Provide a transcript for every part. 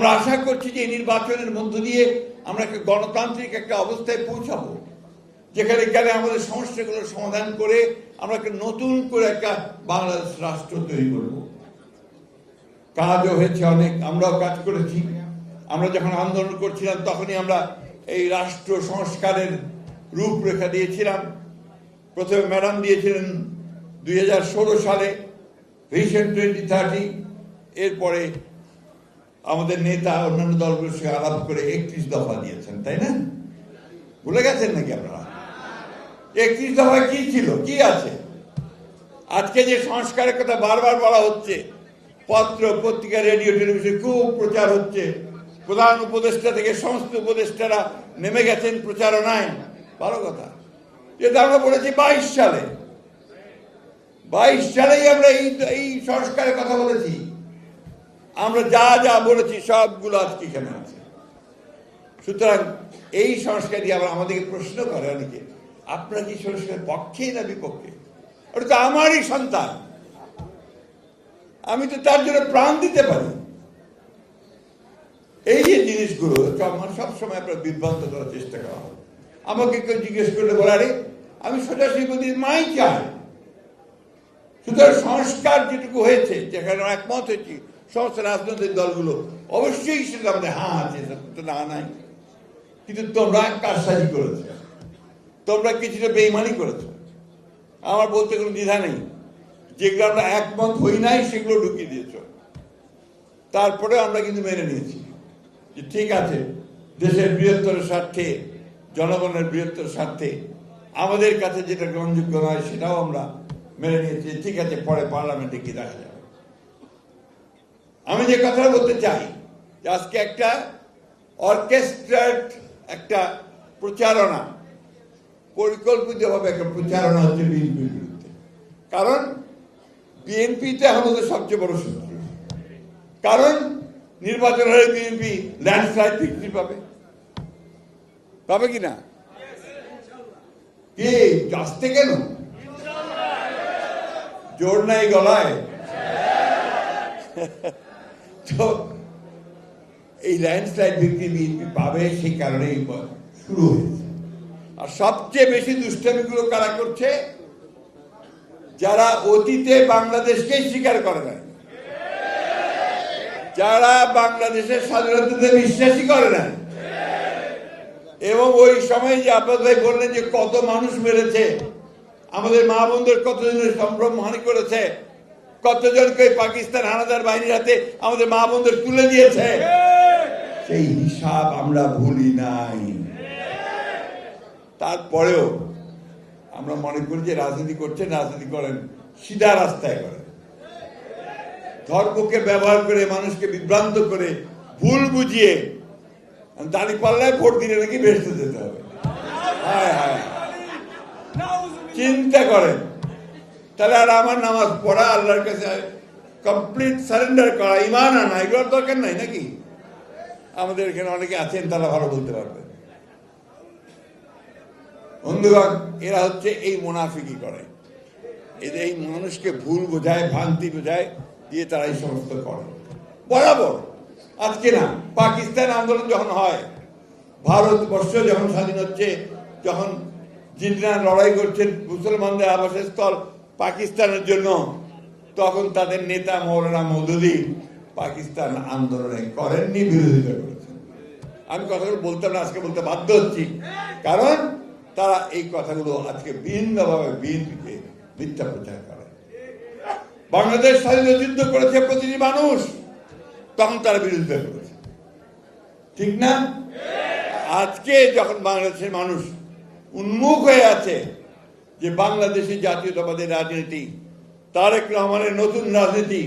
আমরা আশা করছি যে এই নির্বাচনের মধ্য দিয়ে আমরা একটা গণতান্ত্রিক একটা অবস্থায় পৌঁছাবো, যেখানে গেলে আমাদের সমস্যাগুলোর সমাধান করে আমরা একটা নতুন করে একটা বাংলাদেশ রাষ্ট্র তৈরি করব। কাজও হয়েছে অনেক, আমরাও কাজ করেছি। আমরা যখন আন্দোলন করছিলাম তখনই আমরা এই রাষ্ট্র সংস্কারের রূপরেখা দিয়েছিলাম। প্রথমে ম্যাডাম দিয়েছিলেন 2016 সালে ভিশন 2030, এরপরে আমাদের নেতা অন্যান্য দলগুলোর সঙ্গে আলাপ করে 31 দফা দিয়েছেন, তাই না? ভুলে গেছেন নাকি আপনারা? 31 দফা কি ছিল, কি আছে? আজকে যে সংস্কারের কথা বারবার বলা হচ্ছে, পত্র পত্রিকা রেডিও টেলিভিশন খুব প্রচার হচ্ছে, প্রধান উপদেষ্টা থেকে সমস্ত উপদেষ্টারা নেমে গেছেন প্রচারণায়, ভালো কথা। যেটা আমরা বলেছি 22 সালে, 22 সালেই আমরা এই সংস্কারের কথা বলেছি। আমরা যা যা বলেছি সবগুলো আজকে এখানে আছে। সুতরাং এই সংস্কার দিয়ে আবার আমাদেরকে প্রশ্ন করে অনেকে, আপনারা কি সংস্কারের পক্ষে না বিপক্ষে? ওটা তো আমারই সন্তান, আমি তো তার জন্য প্রাণ দিতে পারি। এই যে জিনিসগুলো সবসময় আপনার বিভ্রান্ত করার চেষ্টা করা হয়। আমাকে কেউ জিজ্ঞেস করলে বলারে আমি সোজাসুজি বলি মাই চাই। সুতরাং সংস্কার যেটুকু হয়েছে, যেখানে একমত হয়েছি সমস্ত রাজনৈতিক দলগুলো, অবশ্যই সেটা আমাদের হ্যাঁ আছে, না নাই। কিন্তু তোমরা কারসাজি করেছো, তোমরা কিছুটা বেইমানি করেছো। আমার বলতে কোনো দ্বিধা নেই। যেগুলো আমরা একমত হই নাই সেগুলো ঢুকিয়ে দিয়েছ। তারপরে আমরা কিন্তু মেনে নিয়েছি যে ঠিক আছে, দেশের বৃহত্তর স্বার্থে, জনগণের বৃহত্তর স্বার্থে আমাদের কাছে যেটা গ্রহণযোগ্য নয় সেটাও আমরা মেনে নিয়েছি। ঠিক আছে, পরে পার্লামেন্টে কি দেখা যাবে। আমি যে কথাটা বলতে চাই যে আজকে একটা অর্কেস্ট্রেট একটা প্রচারণা, পরিকল্পিতভাবে একটা প্রচারণা হচ্ছে বিএনপির বিরুদ্ধে। কারণ বিএনপিতে আমাদের সবচেয়ে বড় শত্রু। কারণ নির্বাচন হলে বিএনপি ল্যান্ডস্লাইড ভিক্টরি পাবে, পাবে কিনা? কি আসতে কেন জোর নাই গলায়? তো এই ল্যান্ডস্লাইড ভিক্টরি বিএনপি পাবে, সেই কারণেই শুরু হয়েছে। আর সবচেয়ে বেশি দুষ্টামিগুলো কারা করছে? যারা অতীতে বাংলাদেশকে স্বীকার করে না, যারা বাংলাদেশের স্বাধীনতাতে বিশ্বাসী করে না, এবং ওই সময় যে আপনাদের বললেন যে কত মানুষ মেরেছে, আমাদের মা বোনদের কতজনের সম্ভ্রমহানি করেছে, কতজনকে পাকিস্তান হানাদার বাহিনীর হাতে আমাদের মা বোনদের তুলে দিয়েছে, সেই হিসাব আমরা ভুলি নাই। তারপরেও আমরা মনে করি যে রাজনীতি করছেন, রাজনীতি করেন সিধা রাস্তায় করেন, ধর্মকে ব্যবহার করে মানুষকে বিভ্রান্ত করে ভুল বুঝিয়ে দাঁড়িপাল্লায় ভোট দিলে নাকি বেহেশতে যেতে হবে। হায় হায়, চিন্তা করেন। তাহলে আর আমার নামাজ পড়া, আল্লাহর কাছে কমপ্লিট সারেন্ডার করা, ইমান আনা, এগুলোর দরকার নাই নাকি? আমাদের এখানে অনেকে আছেন, তারা ভালো বলতে পারবে। বন্ধুগণ, এরা হচ্ছে এই মুনাফিকি করে, এদের এই মানুষকে ভুল বোঝায়, ভ্রান্তি বোঝায় দিয়ে তারা এই সমস্ত করে বরাবর। আজকে না, পাকিস্তান আন্দোলন যখন হয়, ভারতবর্ষ যখন স্বাধীন হচ্ছে, যখন জিন্নারা লড়াই করছেন মুসলমানদের আবাসস্থল পাকিস্তানের জন্য, তখন তাদের নেতা মৌলানা মওদুদি পাকিস্তান আন্দোলনে করেননি, বিরোধিতা করেছেন। আমি কথাগুলো বলতাম না, আজকে বলতে বাধ্য হচ্ছি, কারণ তারা এই কথাগুলো আজকে ভিন্নভাবে বিএনপিকে মিথ্যা প্রচার করে। বাংলাদেশ স্বাধীনতা যুদ্ধ করেছে প্রতিটি মানুষ, তখন তারা বিরোধিতা করেছে, ঠিক না? আজকে যখন বাংলাদেশের মানুষ উন্মুখ হয়ে আছে যে বাংলাদেশি জাতীয়তাবাদী রাজনীতি, তারেক রহমানের নতুন রাজনীতি,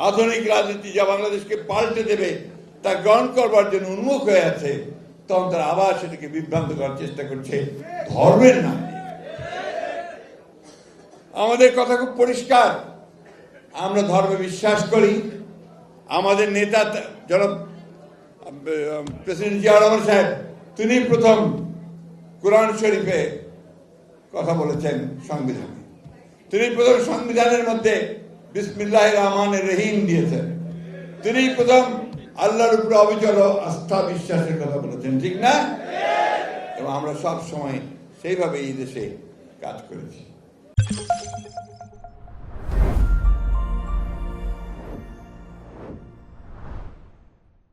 আধুনিক রাজনীতি যা বাংলাদেশকে পাল্টে দেবে, তা গ্রহণ করবার জন্য উন্মুখ হয়ে আছে, তখন তারা আবার সেটাকে বিভ্রান্ত করার চেষ্টা করছে ধর্মের নাম। আমাদের কথা খুব পরিষ্কার, আমরা ধর্মে বিশ্বাস করি। আমাদের নেতা জনাব প্রেসিডেন্ট জিয়াউর রহমান সাহেব, তিনি প্রথম কোরআন শরীফে কথা বলেছেন সংবিধানে। তিনি প্রথম সংবিধানের মধ্যে বিসমিল্লাহির রহমানির রহিম দিয়েছেন। তিনি প্রথম আল্লাহর উপরে অবিচল আস্থা বিশ্বাসের কথা বলেছেন, ঠিক না? এবং আমরা সব সময় সেইভাবে এই দেশে কাজ করেছি।